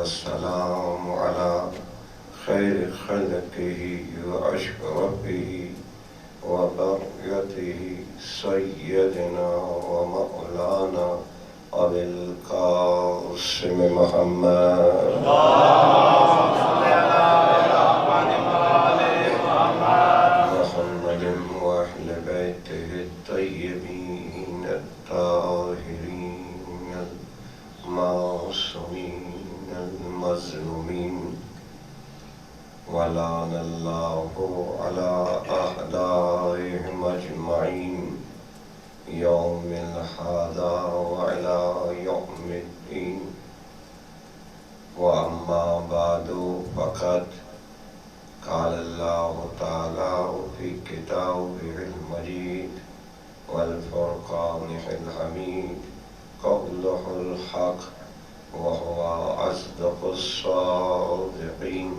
والسلام على خير خلقه وأشرفه وبريته سيدنا ومولانا أبي القاسم محمد محمد وأهل بيته الطيبين الطاهرين المعصومين المظلومين ولعن الله على أعدائهم أجمعين يوم هذا وإلى يوم الدين. وأما بعد فقد قال الله تعالى في كتابه المجيد والفرقان الحميد قوله الحق وهو أصدق الصادقين.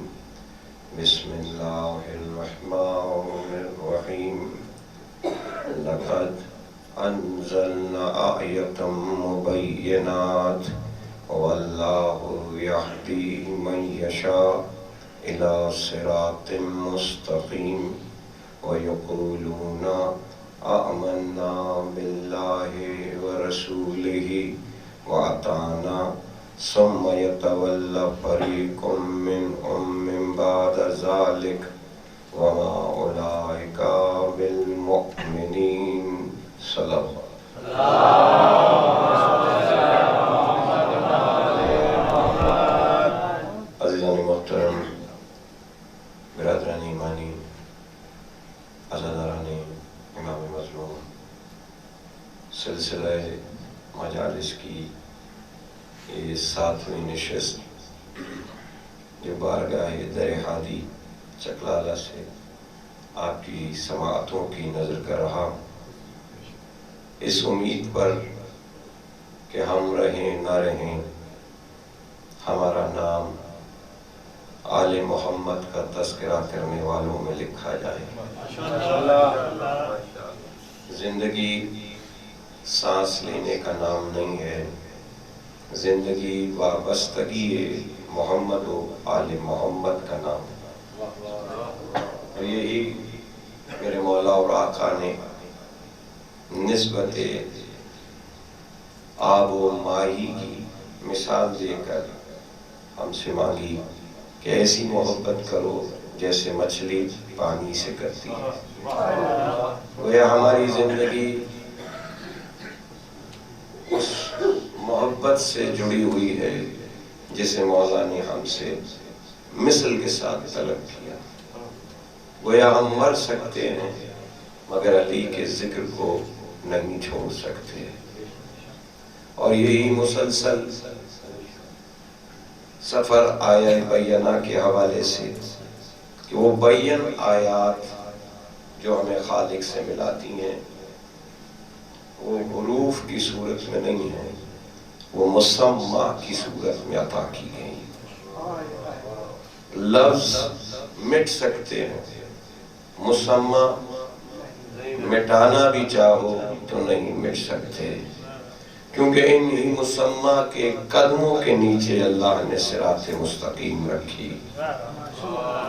بسم الله الرحمن الرحيم. لقد أنزلنا آية مبينات والله يهدي من يشاء إلى صراط مستقيم ويقولون آمنا بالله ورسوله وأطعنا ثم يتولى فريق منهم من بعد ذلك وما أولئك بالمؤمنين. صلى عزیزان محترم، برادران ایمانی، عزاداران امام مظلوم، سلسلہ مجالس کی یہ 7ویں نشست جو بارگاہ در ہادی چکلالہ سے آپ کی سماعتوں کی نظر کر رہا ہوں، اس امید پر کہ ہم رہیں نہ رہیں ہمارا نام آل محمد کا تذکرہ کرنے والوں میں لکھا جائے. زندگی سانس لینے کا نام نہیں ہے، زندگی وابستگی محمد و آل محمد کا نام ہے. اور یہی میرے مولا اور آقا نے نسبت آب و ماہی کی مثال دے کر ہم سے مانگی کہ ایسی محبت کرو جیسے مچھلی پانی سے کرتی ہے. گویا ہماری زندگی اس محبت سے جڑی ہوئی ہے جسے مولا نے ہم سے مثل کے ساتھ طلب کیا. گویا ہم مر سکتے ہیں مگر علی کے ذکر کو نہیں چھوڑ سکتے. اور یہی مسلسل سفر آیہ بینہ کے حوالے سے کہ وہ بین آیات جو ہمیں خالق سے ملاتی ہیں وہ حروف کی صورت میں نہیں ہیں، وہ مسمع کی صورت میں عطا کی گئی. لفظ مٹ سکتے ہیں، مسمع مٹانا بھی چاہو تو نہیں مٹ سکتے، کیونکہ انہی مسمع کے قدموں کے نیچے اللہ نے صراط مستقیم رکھی.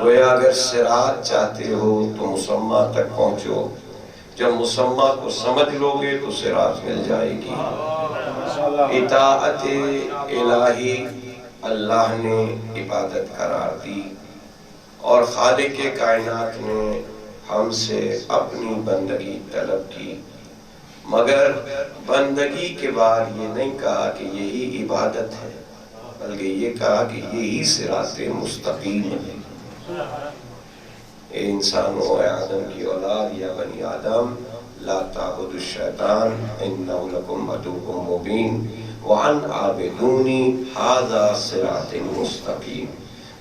گویا اگر صراط چاہتے ہو تو مسمع تک پہنچو، جب مسمع کو سمجھ لو گے تو صراط مل جائے گی. اطاعت الہی اللہ نے عبادت قرار دی اور خالق کائنات نے ہم سے اپنی بندگی طلب کی، مگر بندگی کے بعد یہ نہیں کہا کہ یہی عبادت ہے، بلکہ یہ کہا کہ یہی صراط مستقیم ہے. اے انسانوں، اے آدم کی اولاد، یا بنی آدم، لا تعبدوا الشیطان انہ لکم عدو مبین وان عابدونی ھذا صراط مستقیم.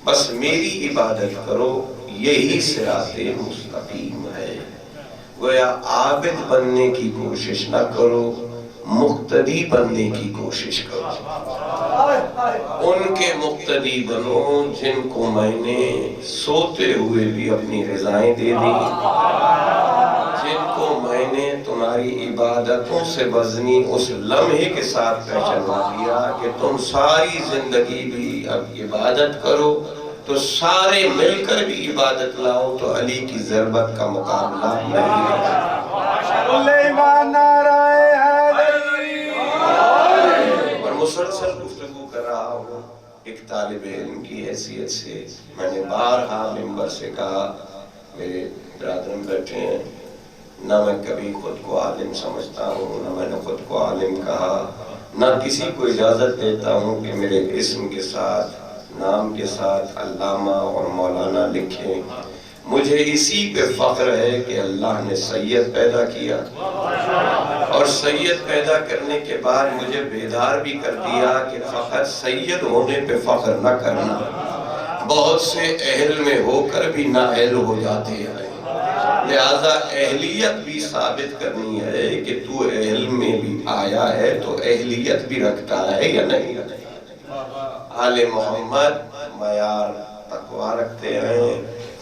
بس میری عبادت کرو، یہی صراط مستقیم ہے. گویا عابد بننے کی کوشش نہ کرو، مقتدی بننے کی کوشش کرو. ان کے مقتدی بنو جن کو میں نے سوتے ہوئے بھی اپنی رضائیں دے دی، جن کو میں نے تمہاری عبادتوں سے وزنی اس لمحے کے ساتھ پہچانوا دیا کہ تم ساری زندگی بھی کی اب عبادت کرو تو سارے مل کر بھی عبادت لاؤ تو علی کی ضربت کا مقابلہ نہیں اور مسلسل گفتگو کر رہا ہوں ایک طالب علم کی حیثیت سے میں نے بارہا ممبر سے کہا، میرے برادران بیٹھے ہیں، نہ میں کبھی خود کو عالم سمجھتا ہوں، نہ میں نے خود کو عالم کہا، نہ کسی کو اجازت دیتا ہوں کہ میرے اسم کے ساتھ نام کے ساتھ علامہ اور مولانا لکھیں۔ مجھے اسی پہ فخر ہے کہ اللہ نے سید پیدا کیا اور سید پیدا کرنے کے بعد مجھے بیدار بھی کر دیا کہ فقط سید ہونے پہ فخر نہ کرنا، بہت سے اہل میں ہو کر بھی نااہل ہو جاتے ہیں، لہذا اہلیت بھی ثابت کرنی ہے کہ تو اہل میں بھی آیا ہے تو اہلیت بھی رکھتا ہے یا نہیں۔ آل محمد معیار تقویٰ رکھتے ہیں،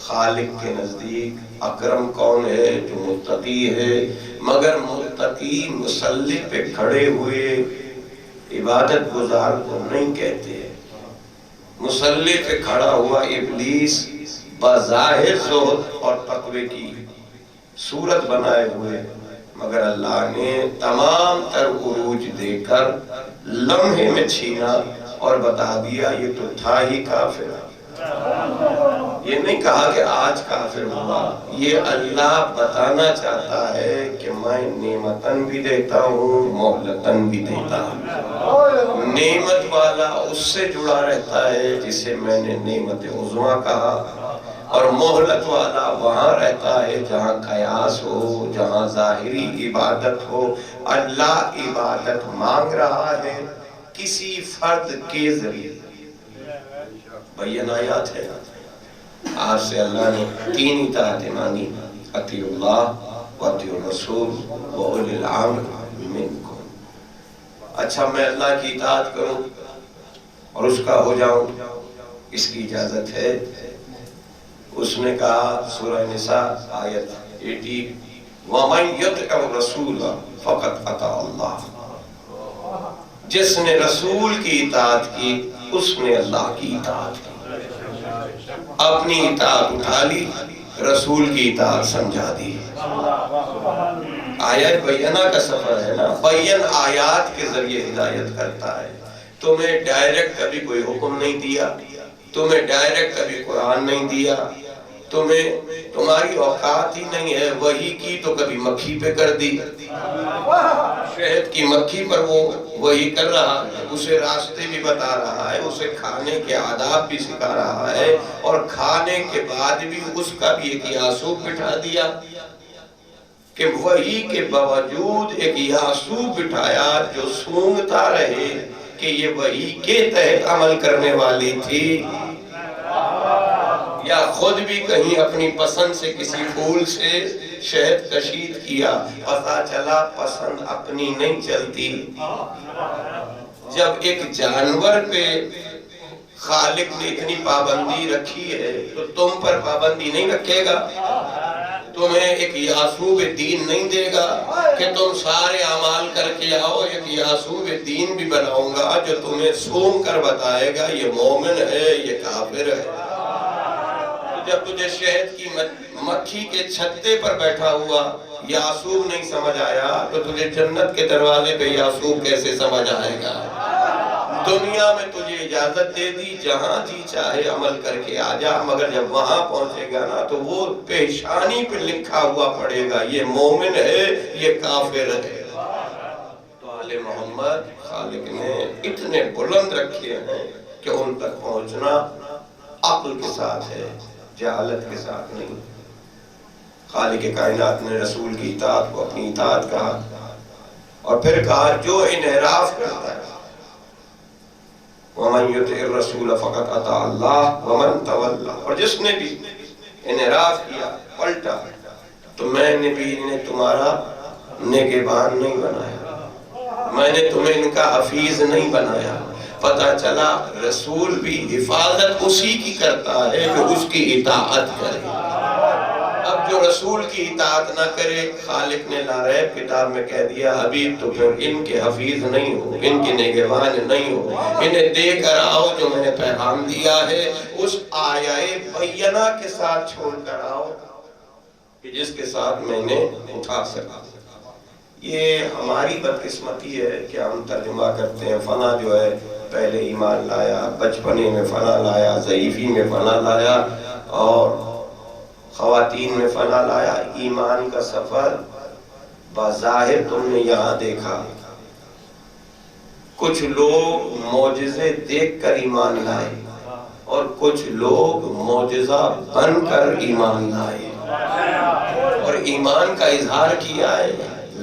خالق کے نزدیک اکرم کون ہے؟ جو متقی ہے، مگر متقی مصلی پہ کھڑے ہوئے عبادت گزار کو نہیں کہتے۔ مصلی پہ کھڑا ہوا ابلیس بظاہر زہد اور تقوی کی صورت بنائے ہوئے، مگر اللہ نے تمام تر عروج دے کر لمحے میں چھینا اور بتا دیا یہ تو تھا ہی کافر۔ یہ نہیں کہا کہ آج کافر ہوا، یہ اللہ بتانا چاہتا ہے کہ میں نعمتاً بھی دیتا ہوں، مہلتاً بھی دیتا ہوں۔ نعمت والا اس سے جڑا رہتا ہے جسے میں نے نعمت عظمیٰ کہا، اور مہلت والا وہاں رہتا ہے جہاں قیاس ہو، جہاں ظاہری عبادت ہو۔ اللہ عبادت مانگ رہا ہے کسی فرد کے ذریعے۔ بین آیات ہے، آج سے اللہ نے تین اطاعت مانی، اطیعوا اللہ و اطیعوا الرسول و اولی الامر منکم۔ اچھا میں اللہ کی اطاعت کروں اور اس کا ہو جاؤں، اس کی اجازت ہے؟ اس نے کہا سورہ نساء آیت 80 وَمَنْ يُطِعِ الرَّسُولَ فَقَدْ أَطَاعَ اللَّهَ، جس نے رسول کی اطاعت کی اس نے اللہ کی اطاعت کی۔ اپنی اطاعت اٹھا لی، رسول کی اطاعت سمجھا دی۔ آیت بینہ کا سفر ہے نا، بین آیات کے ذریعے ہدایت کرتا ہے۔ تمہیں ڈائریکٹ کبھی کوئی حکم نہیں دیا، تمہیں ڈائریکٹ کبھی قرآن نہیں دیا، تمہاری اوقات ہی نہیں ہے وحی کی تو کبھی مکھی پہ کر دی، شہد کی مکھی پر وہ وحی کر رہا ہے، اسے راستے بھی بتا رہا ہے، اسے کھانے کے آداب بھی سکھا رہا ہے، اور کھانے کے بعد بھی اس کا بھی ایک یاسوب بٹھا دیا کہ وحی کے باوجود ایک یاسوب بٹھایا جو سونگتا رہے کہ یہ وحی کے تحت عمل کرنے والی تھی، یا خود بھی کہیں اپنی پسند سے کسی پھول سے شہد کشید کیا، پتہ چلا پسند اپنی نہیں چلتی۔ جب ایک جانور پہ خالق نے اتنی پابندی رکھی ہے تو تم پر پابندی نہیں رکھے گا؟ تمہیں ایک یاسوب دین نہیں دے گا کہ تم سارے اعمال کر کے آؤ؟ ایک یاسوب دین بھی بناؤں گا جو تمہیں سونگ کر بتائے گا یہ مومن ہے یہ کافر ہے۔ جب تجھے شہد کی مکھی کے چھتے پر بیٹھا ہوا یاسوب نہیں سمجھ آیا تو تجھے جنت کے دروازے پہ یاسوب کیسے سمجھ آئے گا؟ دنیا میں تجھے اجازت دے دی جہاں جی چاہے عمل کر کے آ جا، مگر جب وہاں پہنچے گا نا تو وہ پیشانی پہ لکھا ہوا پڑے گا یہ مومن ہے یہ کافر ہے۔ تو آل محمد خالق نے اتنے بلند رکھے ہیں کہ ان تک پہنچنا عقل کے ساتھ ہے، جہالت کے ساتھ نہیں۔ خالق کائنات نے رسول کی اطاعت کو اپنی اطاعت کہا، اور پھر کہا جو انحراف کرتا ہے وَمَنْ يُطِعِ الرَّسُولَ فَقَدْ أَطَاعَ اللَّهَ وَمَنْ تَوَلَّى، اور جس نے بھی انحراف کیا پلٹا تو میں نے بھی انہیں تمہارا نگہبان نہیں بنایا، میں نے تمہیں ان کا حفیظ نہیں بنایا۔ پتہ چلا رسول بھی حفاظت اسی کی کرتا ہے جو اس کی اطاعت کرے۔ اب جو رسول کی اطاعت نہ کرے، خالق نے لاریب کتاب میں کہہ دیا حبیب تو پھر ان کے حفیظ نہیں ہو، ان کے نگہبان نہیں ہو، انہیں دے کر آؤ جو میں نے پیغام دیا ہے، اس آیہ بینہ کے ساتھ چھوڑ کر آؤ کہ جس کے ساتھ میں نے اٹھا سکا۔ یہ ہماری بدقسمتی ہے کہ ہم ترجمہ کرتے ہیں فلاں جو ہے پہلے ایمان لایا، بچپنے میں فلاں لایا، ضعیفی میں فلاں لایا، اور خواتین میں فلاں لایا۔ ایمان کا سفر بظاہر تم نے یہاں دیکھا، کچھ لوگ معجزے دیکھ کر ایمان لائے اور کچھ لوگ معجزہ بن کر ایمان لائے، اور ایمان کا اظہار کیا ہے،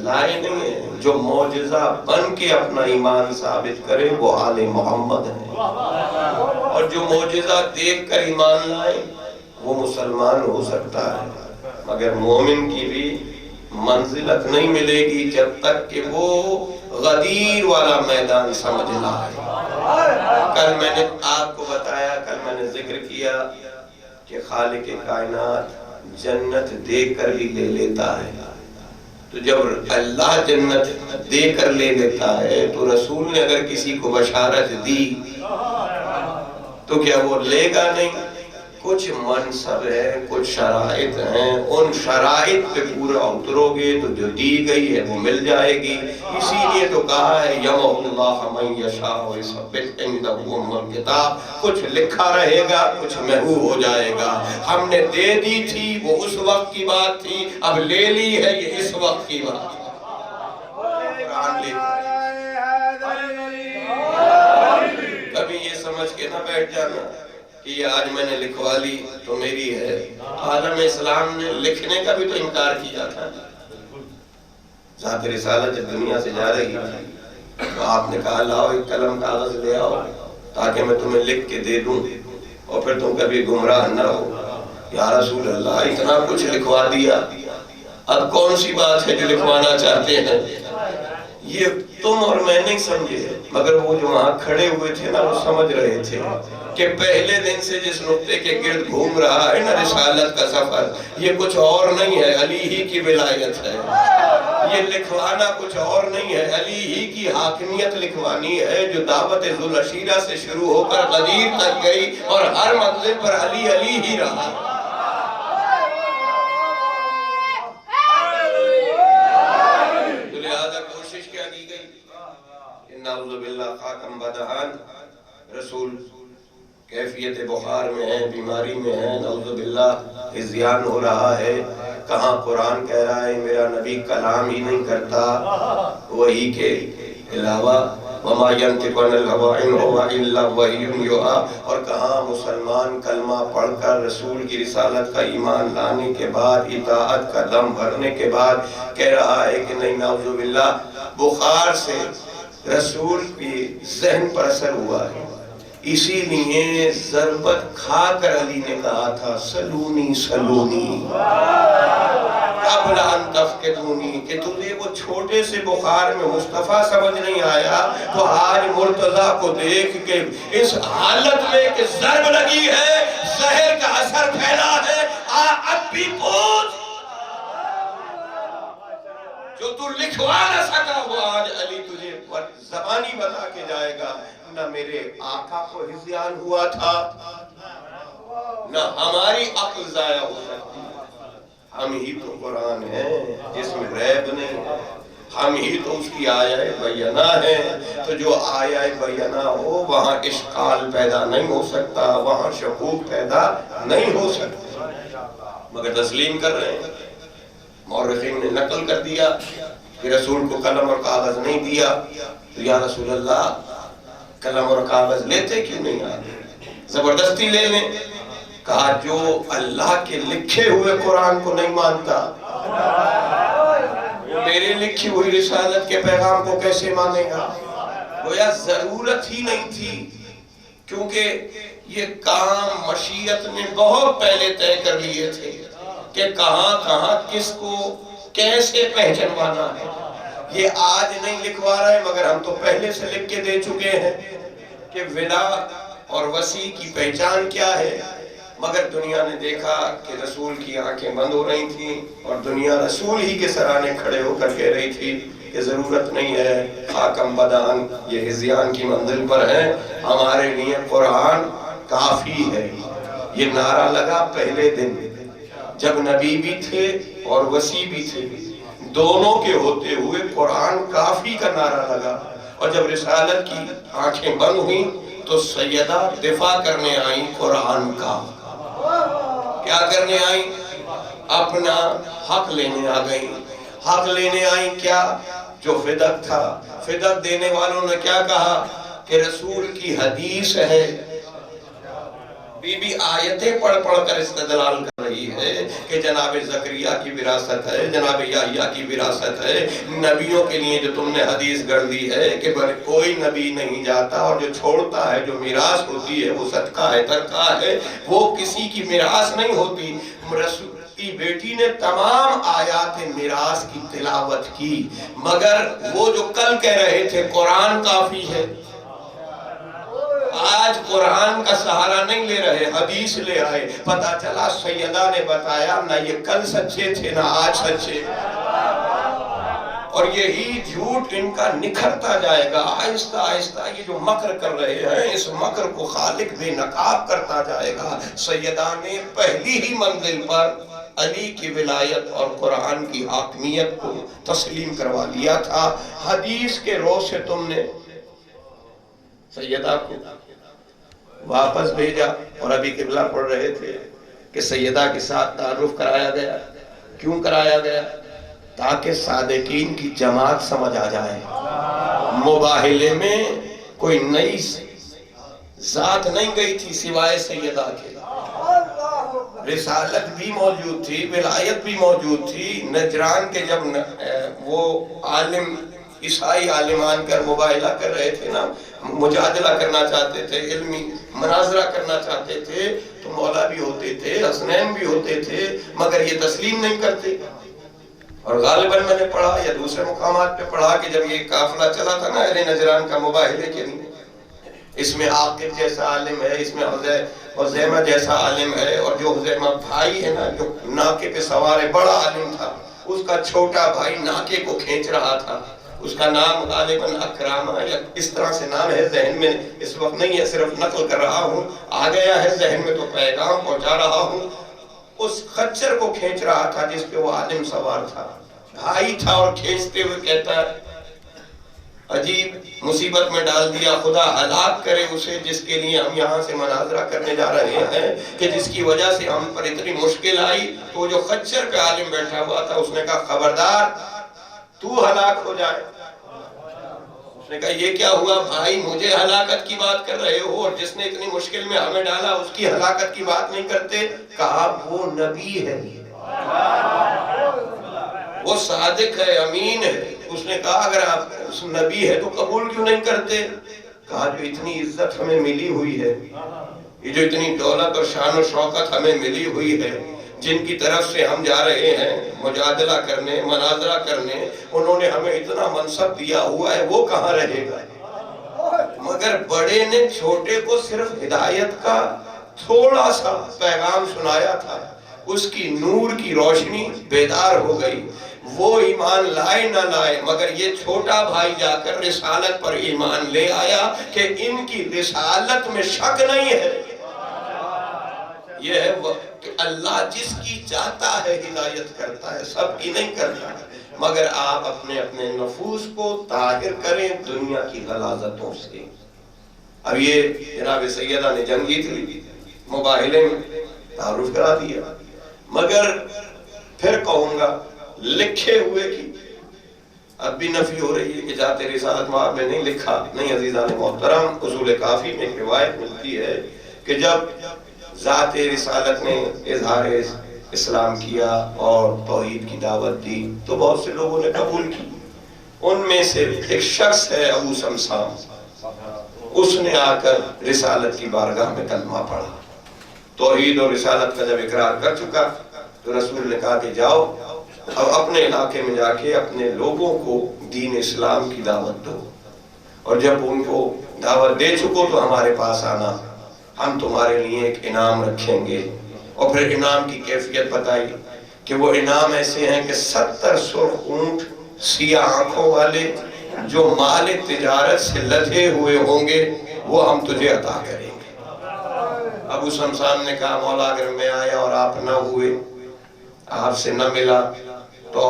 لائے نہیں ہے۔ جو معجزہ بن کے اپنا ایمان ثابت کرے وہ آل محمد ہے، اور جو معجزہ دیکھ کر ایمان لائے وہ مسلمان ہو سکتا ہے، مگر مومن کی بھی منزلت نہیں ملے گی جب تک کہ وہ غدیر والا میدان سمجھ لائے۔ کل میں نے آپ کو بتایا، کل میں نے ذکر کیا کہ خالق کائنات جنت دے کر بھی لے لیتا ہے، تو جب اللہ جنت دے کر لے لیتا ہے تو رسول نے اگر کسی کو بشارت دی تو کیا وہ لے گا نہیں؟ کچھ منصب ہے، کچھ شرائط ہیں، ان شرائط پہ پورا اترو گے تو جو دی گئی ہے وہ مل جائے گی۔ اسی لیے تو کہا ہے یَمْحُ اللَّهُ مَن یَشَاءُ وَیُثَبِّتُ عِندَهُ أُمُّ الْکِتَابِ، کچھ لکھا رہے گا، کچھ محو ہو جائے گا۔ ہم نے دے دی تھی وہ اس وقت کی بات تھی، اب لے لی ہے یہ اس وقت کی بات۔ قرآن کبھی یہ سمجھ کے نہ بیٹھ جانا کہ یہ آج میں نے لکھوا لی تو میری ہے۔ عالم اسلام نے لکھنے کا بھی تو انکار کیا تھا۔ ذات رسالت جب دنیا سے جا رہی تو آپ نے کہا لاؤ ایک قلم کاغذ لے آؤ تاکہ میں تمہیں لکھ کے دے دوں اور پھر تم کبھی گمراہ نہ ہو۔ یا رسول اللہ اتنا کچھ لکھوا دیا، اب کون سی بات ہے جو لکھوانا چاہتے ہیں؟ یہ تم اور میں نہیں سمجھے، مگر وہ جو وہاں کھڑے ہوئے تھے نا وہ سمجھ رہے تھے کہ پہلے دن سے جس نقطے کے گرد گھوم رہا ہے نا رسالت کا سفر، یہ کچھ اور نہیں ہے، علی ہی کی ولایت ہے۔ یہ لکھوانا کچھ اور نہیں ہے، علی ہی کی حاکمیت لکھوانی ہے، جو دعوت ذوالعشیرہ سے شروع ہو کر غدیر تک گئی اور ہر منزل پر علی علی ہی رہا۔ نعوذ باللہ خاتم بدہان رسول کیفیت بخار میں ہے، بیماری میں ہے، نعوذ باللہ ہذیان ہو رہا ہے۔ کہاں قرآن کہہ رہا ہے میرا نبی کلام ہی نہیں کرتا وحی کے علاوہ، وَمَا يَنْطِقُ عَنِ الْهَوَىٰ إِنْ هُوَ إِلَّا وَحْيٌ يُوحَىٰ، اور کہاں مسلمان کلمہ پڑھ کر رسول کی رسالت کا ایمان لانے کے بعد، اطاعت کا دم بھرنے کے بعد کہہ رہا ہے کہ نہیں نعوذ باللہ بخار سے رسول کی ذہن پر اثر ہوا ہے۔ اسی لیے ضربت کھا کر علی نے کہا تھا سلونی سلونی قبل ان تفقدونی، کہ تجھے وہ چھوٹے سے بخار میں مصطفیٰ سمجھ نہیں آیا تو آج مرتضیٰ کو دیکھ کے اس حالت میں کہ ضرب لگی ہے، زہر کا اثر پھیلا ہے، اب بھی پوچھ جو تو لکھوا نہ سکا وہ آج علی تجھے زبانی بتا کے جائے گا۔ نہ میرے آقا کو ہذیان ہوا تھا، نہ ہماری عقل ضائع ہو سکتی، ہم ہی تو قرآن ہیں جس میں ریب نہیں، ہم ہی تو اس کی آیہ بینہ ہے، تو جو آیہ بینہ ہو وہاں اشکال پیدا نہیں ہو سکتا، وہاں شکوک پیدا نہیں ہو سکتا، مگر تسلیم کر رہے ہیں۔ مورخین نے نقل کر دیا کہ رسول کو قلم اور کاغذ نہیں دیا تو یا رسول اللہ قلم اور کاغذ لیتے کیوں نہیں آتے؟ زبردستی لے لیں۔ کہا جو اللہ کے لکھے ہوئے قرآن کو نہیں مانتا وہ میرے لکھی ہوئی رسالت کے پیغام کو کیسے مانے گا؟ گویا ضرورت ہی نہیں تھی، کیونکہ یہ کام مشیت نے بہت پہلے طے کر لیے تھے کہ کہاں کہاں کس کو کیسے پہچانوانا ہے۔ یہ آج نہیں لکھوا رہے مگر ہم تو پہلے سے لکھ کے دے چکے ہیں کہ ولا اور وسیع کی پہچان کیا ہے۔ مگر دنیا نے دیکھا کہ رسول کی آنکھیں بند ہو رہی تھیں اور دنیا رسول ہی کے سرانے کھڑے ہو کر کہہ رہی تھی کہ ضرورت نہیں ہے، خاکم بدان یہ ہذیان کی منزل پر ہے، ہمارے لیے قرآن کافی ہے۔ یہ نعرہ لگا پہلے دن جب نبی بھی تھے اور وسیع بھی تھے، دونوں کے ہوتے ہوئے قرآن کافی کا نعرہ لگا۔ اور جب رسالت کی آنکھیں بند ہوئیں تو سیدہ دفاع کرنے آئیں قرآن کا۔ کیا کرنے آئیں؟ اپنا حق لینے آ گئیں۔ حق لینے آئیں کیا؟ جو فدق تھا۔ فدق دینے والوں نے کیا کہا کہ رسول کی حدیث ہے، بی بی آیتیں پڑھ پڑھ کر استدلال کر رہی ہے کہ جناب زکریا کی وراثت ہے، جناب یحییٰ کی وراثت ہے۔ نبیوں کے لیے جو تم نے حدیث گڑھ دی ہے کہ کوئی نبی نہیں جاتا اور جو چھوڑتا ہے، جو میراث ہوتی ہے وہ صدقہ ہے، ترکہ ہے، وہ کسی کی میراث نہیں ہوتی۔ رسول کی بیٹی نے تمام آیات میراث کی تلاوت کی، مگر وہ جو کل کہہ رہے تھے قرآن کافی ہے، آج قرآن کا سہارا نہیں لے رہے، حدیث لے آئے۔ پتہ چلا سیدہ نے بتایا نہ یہ کل سچے تھے نہ آج سچے، اور یہی جھوٹ ان کا نکھرتا جائے گا آہستہ آہستہ۔ یہ جو مکر کر رہے ہیں اس مکر کو خالق بے نقاب کرتا جائے گا۔ سیدہ نے پہلی ہی منزل پر علی کی ولایت اور قرآن کی حاکمیت کو تسلیم کروا لیا تھا۔ حدیث کے رو سے تم نے سیدہ کو واپس بھیجا، اور ابھی قبلہ پڑھ رہے تھے کہ سیدہ کے ساتھ تعارف کرایا گیا۔ کیوں کرایا گیا؟ تاکہ صادقین کی جماعت سمجھ آ جائے۔ مباہلے میں کوئی نئی ذات نہیں گئی تھی سوائے سیدہ کے۔ رسالت بھی موجود تھی، ولایت بھی موجود تھی۔ نجران کے جب وہ عالم عیسائی عالمان کر مباہلہ کر رہے تھے نا، مجادلہ کرنا چاہتے تھے، علمی مناظرہ کرنا چاہتے تھے، تو مولا بھی ہوتے تھے، حسنین بھی ہوتے تھے، مگر یہ تسلیم نہیں کرتے۔ اور غالباً میں نے پڑھا یا دوسرے مقامات پہ پڑھا کہ جب یہ قافلہ چلا تھا نا اہل نجران کا مباہلے کے لیے، اس میں عاقب جیسا عالم ہے، اس میں حذیمہ جیسا عالم ہے، اور جو حذیمہ بھائی ہے نا جو ناکے پہ سوار بڑا عالم تھا، اس کا چھوٹا بھائی ناکے کو کھینچ رہا تھا۔ اس کا نام غالباً اکرامہ یا اس طرح سے نام ہے، ذہن میں اس وقت نہیں ہے، صرف نقل کر رہا ہوں، آ گیا ہے ذہن میں تو پیغام پہنچا رہا ہوں۔ اس خچر کو کھینچ رہا تھا جس پہ وہ عالم سوار تھا، بھائی تھا، اور کھینچتے ہوئے کہتا ہے عجیب مصیبت میں ڈال دیا، خدا ہلاک کرے اسے جس کے لیے ہم یہاں سے مناظرہ کرنے جا رہے ہیں، کہ جس کی وجہ سے ہم پر اتنی مشکل آئی۔ تو جو خچر پہ عالم بیٹھا ہوا تھا اس نے کہا خبردار تو ہلاک ہو جائے۔ اس نے کہا یہ کیا ہوا بھائی، مجھے ہلاکت کی بات کر رہے ہو، اور جس نے اتنی مشکل میں ہمیں ڈالا اس کی ہلاکت کی بات نہیں کرتے؟ کہا وہ نبی ہے، وہ صادق ہے، امین ہے۔ اس نے کہا اگر آپ اس نبی ہے تو قبول کیوں نہیں کرتے؟ کہا جو اتنی عزت ہمیں ملی ہوئی ہے، یہ جو اتنی دولت اور شان و شوکت ہمیں ملی ہوئی ہے، جن کی طرف سے ہم جا رہے ہیں مجادلہ کرنے، مناظرہ کرنے، انہوں نے ہمیں اتنا منصب دیا ہوا ہے، وہ کہاں رہے گا؟ مگر بڑے نے چھوٹے کو صرف ہدایت کا تھوڑا سا پیغام سنایا تھا، اس کی نور کی روشنی بیدار ہو گئی۔ وہ ایمان لائے نہ لائے، مگر یہ چھوٹا بھائی جا کر رسالت پر ایمان لے آیا کہ ان کی رسالت میں شک نہیں ہے۔ یہ ہے کہ اللہ جس کی چاہتا ہے ہدایت کرتا ہے، سب کی نہیں کرتا، مگر آپ اپنے اپنے نفوس کو طاہر کریں دنیا کی غلاظتوں سے۔ اب یہ جناب سیدہ نے جنگ جیت لی، مباہلے میں تعارف کرا دیا، مگر پھر کہوں گا لکھے ہوئے کی اب بھی نفی ہو رہی ہے کہ جاتے رسالت مآب میں نہیں لکھا۔ نہیں عزیزان محترم، اصول کافی میں ایک روایت ملتی ہے کہ جب ذات رسالت نے اظہار اسلام کیا اور توحید کی دعوت دی تو بہت سے لوگوں نے قبول کی۔ ان میں سے ایک شخص ہے ابو سمسام، اس نے آ کر رسالت کی بارگاہ میں کلمہ پڑھا۔ توحید اور رسالت کا جب اقرار کر چکا تو رسول نے کہا کہ جاؤ اب اپنے علاقے میں جا کے اپنے لوگوں کو دین اسلام کی دعوت دو، اور جب ان کو دعوت دے چکو تو ہمارے پاس آنا، ہم تمہارے لیے ایک انعام رکھیں گے. اور پھر انعام کی کیفیت بتائی کہ وہ انعام ایسے ہیں کہ 70 سرخ اونٹ سیاہ آنکھوں والے جو مال تجارت سے لدھے ہوئے ہوں گے وہ ہم تجھے عطا کریں گے. ابو سمسام نے کہا مولا اگر میں آیا اور آپ نہ ہوئے, آپ سے نہ ملا, تو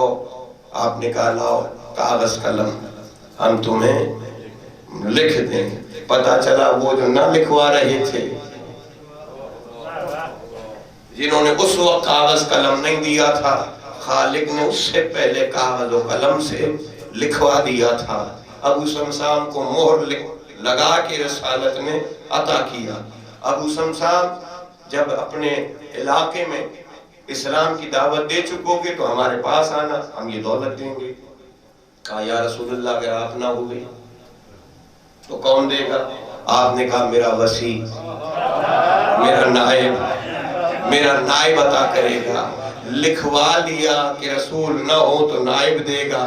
آپ نے کہا لاؤ کاغذ قلم, ہم تمہیں لکھ دیں. پتا چلا وہ جو نہ لکھوا رہے تھے, جنہوں نے اس وقت کاغذ قلم نہیں دیا تھا, خالق نے اس سے پہلے کاغذ و قلم سے لکھوا دیا تھا. ابو سمسام کو مہر لگا کے رسالت میں عطا کیا. ابو سمسام جب اپنے علاقے میں اسلام کی دعوت دے چکو گے تو ہمارے پاس آنا, ہم یہ دولت دیں گے. کہا یا رسول اللہ اگر آپ نہ ہوئے تو کون دے گا؟ آپ نے کہا میرا وسیع, میرا نائب عطا کرے گا. لکھوا لیا کہ رسول نہ ہو تو نائب دے گا.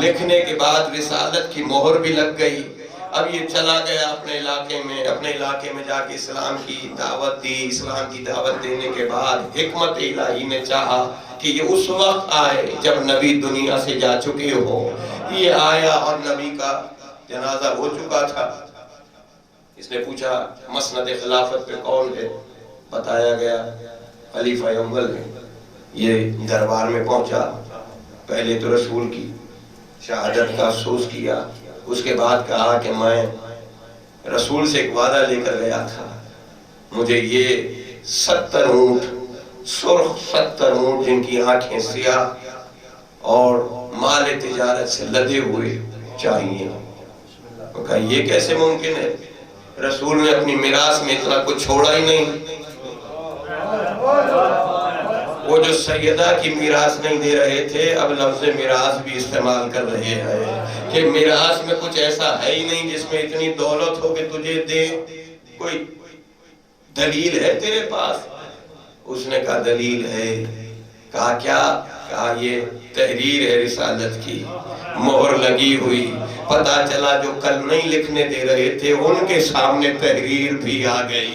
لکھنے کے بعد رسالت کی مہر بھی لگ گئی. اب یہ چلا گیا اپنے علاقے میں جا کے اسلام کی دعوت دی. اسلام کی دعوت دینے کے بعد حکمت الہی نے چاہا کہ یہ اس وقت آئے جب نبی دنیا سے جا چکے ہو. یہ آیا اور نبی کا جنازہ ہو چکا تھا. اس نے پوچھا مسند خلافت پہ کون ہے؟ بتایا گیا خلیفہ اول ہے. یہ دربار میں پہنچا, پہلے تو رسول کی شہادت کا افسوس کیا, اس کے بعد کہا کہ میں رسول سے ایک وعدہ لے کر گیا تھا, مجھے یہ 70 اونٹ, سرخ 70 اونٹ جن کی آنکھیں سیاہ اور مال تجارت سے لدے ہوئے چاہیے. وہ کہا یہ کیسے ممکن ہے؟ رسول نے اپنی میراث میں اتنا کچھ چھوڑا ہی نہیں. وہ جو سیدہ کی میراث نہیں دے رہے تھے, اب لفظ میراث بھی استعمال کر رہے ہیں کہ میراث میں کچھ ایسا ہے ہی نہیں جس میں اتنی دولت ہو کہ تجھے دے. کوئی دلیل ہے تیرے پاس؟ اس نے کہا دلیل ہے. کہا کیا؟ کہا یہ تحریر ہے رسالت کی, مہر لگی ہوئی. پتا چلا جو کل نہیں لکھنے دے رہے تھے ان کے سامنے تحریر بھی آ گئی.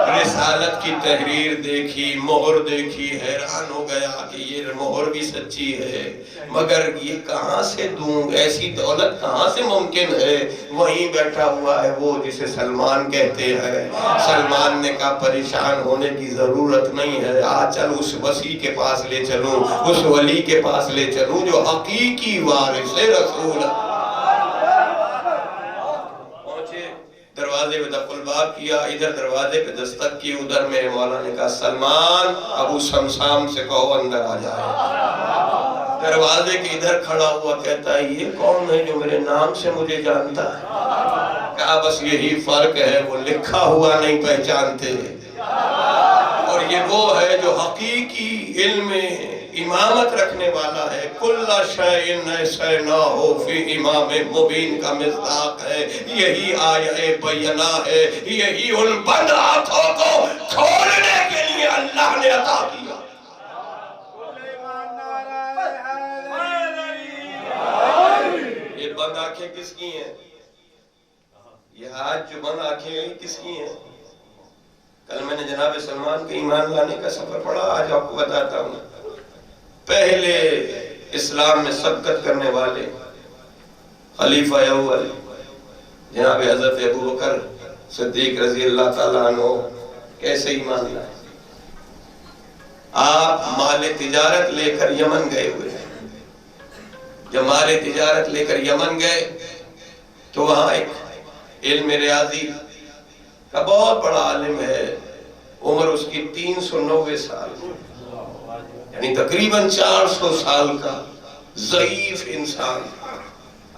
رسالت کی تحریر دیکھی, مہر دیکھی, حیران ہو گیا کہ یہ مہر بھی سچی ہے, مگر یہ کہاں سے دوں؟ ایسی دولت کہاں سے ممکن ہے؟ وہیں بیٹھا ہوا ہے وہ جسے سلمان کہتے ہیں. سلمان نے کہا پریشان ہونے کی ضرورت نہیں ہے, آ چل اس وسیع کے پاس لے چلوں, اس ولی کے پاس لے چلوں جو حقیقی وارث رسول. دروازے پہ دق الباب کیا, ادھر دروازے پہ دستک کی, ادھر میرے مولا نے کہا سلمان ابو سمسام سے کہو اندر آ جائے. دروازے کے ادھر کھڑا ہوا کہتا ہے یہ کون ہے جو میرے نام سے مجھے جانتا ہے؟ کہا بس یہی فرق ہے, وہ لکھا ہوا نہیں پہچانتے, اور یہ وہ ہے جو حقیقی علم امامت رکھنے والا ہے. کل شیء نسیناہ فی امام مبین کا مصداق ہے. یہی آیہ بینہ ہے, یہی ان بند آنکھوں کو کھولنے کے لیے اللہ نے عطا کیا. یہ بند آنکھیں کس کی ہیں؟ یہ آج جو بند آنکھیں ہیں کس کی ہیں؟ کل میں نے جناب سلمان کے ایمان لانے کا سفر پڑھا, آج آپ کو بتاتا ہوں. پہلے اسلام میں سبقت کرنے والے خلیفہ اول جناب حضرت ابو بکر صدیق رضی اللہ تعالیٰ عنہ کیسے ایمان لائے؟ آپ مال تجارت لے کر یمن گئے ہوئے ہیں. جب مال تجارت لے کر یمن گئے تو وہاں ایک علم ریاضی کا بہت بڑا عالم ہے, عمر اس کی 390 سال, یعنی تقریباً 400 سال کا ضعیف انسان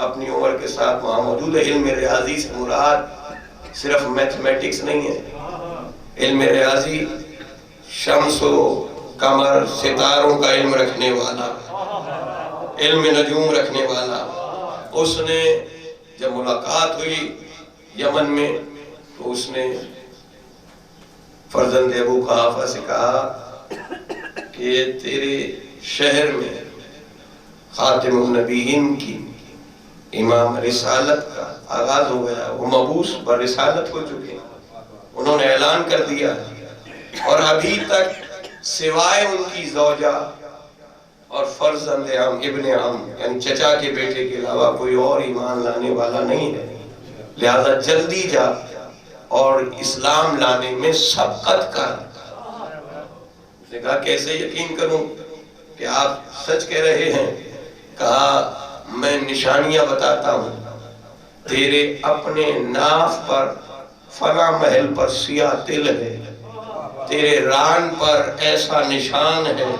اپنی عمر کے ساتھ وہاں موجود ہے. علم ریاضی سے مراد صرف میتھمیٹکس نہیں ہے, علم ریاضی شمس و قمر ستاروں کا علم رکھنے والا, علم نجوم رکھنے والا. اس نے جب ملاقات ہوئی یمن میں تو اس نے فرزند ابو قحافہ سے کہا کہ تیرے شہر میں خاتم النبیین کی امام رسالت کا آغاز ہو گیا, وہ مبعوث پر رسالت ہو چکے. انہوں نے اعلان کر دیا اور ابھی تک سوائے ان کی زوجہ اور فرزند عم ابن عم یعنی چچا کے بیٹے کے علاوہ کوئی اور ایمان لانے والا نہیں ہے، لہذا جلدی جا اور اسلام لانے میں سبقت کر۔ اس نے کہا کیسے یقین کروں کہ آپ سچ کہہ رہے ہیں؟ کہا میں نشانیاں بتاتا ہوں، تیرے اپنے ناف پر فلاں محل پر سیاہ تل ہے، تیرے ران پر ایسا نشان ہے،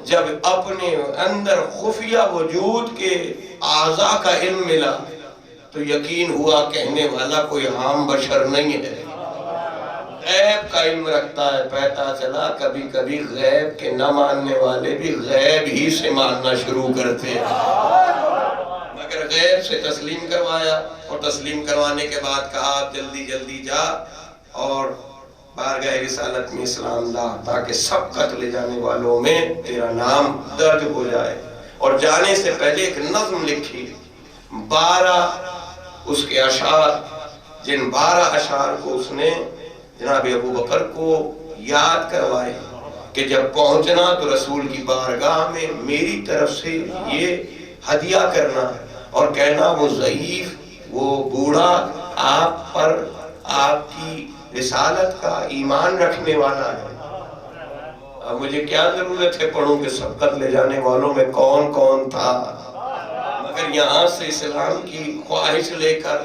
جب اپنے اندر خفیہ وجود کے اعضاء کا علم ملا تو یقین ہوا کہنے والا کوئی عام بشر نہیں ہے، غیب کا علم رکھتا ہے۔ پتہ چلا کبھی کبھی غیب کے نہ ماننے والے بھی غیب ہی سے ماننا شروع کرتے ہیں، مگر غیب سے تسلیم کروایا اور تسلیم کروانے کے بعد کہا آپ جلدی جلدی جا اور بارگاہ رسالت میں اسلام لا تاکہ سبقت لے جانے والوں میں تیرا نام درج ہو جائے۔ اور جانے سے پہلے ایک نظم لکھی، 12 اس کے اشعار، جن 12 اشعار کو اس نے جناب ابو بکر کو یاد کروائے کہ جب پہنچنا تو رسول کی بارگاہ میں میری طرف سے یہ ہدیہ کرنا اور کہنا وہ ضعیف، وہ بوڑھا آپ پر آپ کی رسالت کا ایمان رکھنے والا ہے۔ اب مجھے کیا ضرورت ہے پڑھوں کہ سبقت لے جانے والوں میں کون کون تھا، مگر یہاں سے اسلام کی خواہش لے کر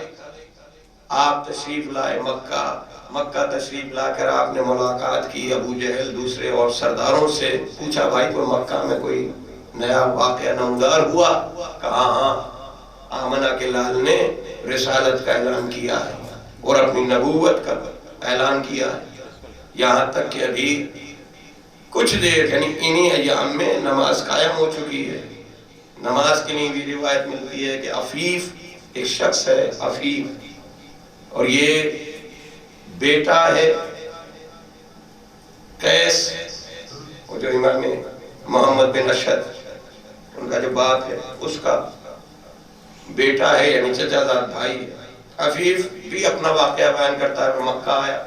آپ تشریف لائے مکہ تشریف لا کر آپ نے ملاقات کی ابو جہل دوسرے اور سرداروں سے، پوچھا بھائی کوئی مکہ میں کوئی نیا واقعہ نمودار ہوا؟ کہا ہاں، آمنہ کے لال نے رسالت کا اعلان کیا ہے اور اپنی نبوت کا اعلان کیا ہے، یہاں تک کہ ابھی کچھ دیر یعنی انہی ایام میں نماز قائم ہو چکی ہے۔ نماز کے لیے بھی روایت ملتی ہے کہ عفیف ایک شخص ہے، عفیف، اور یہ بیٹا ہے قیس، وہ جو امام محمد بن اشد ان کا جو باپ ہے اس کا بیٹا ہے، یعنی چچا زاد بھائی ہے۔ عفیف بھی اپنا واقعہ بیان کرتا ہے، مکہ آیا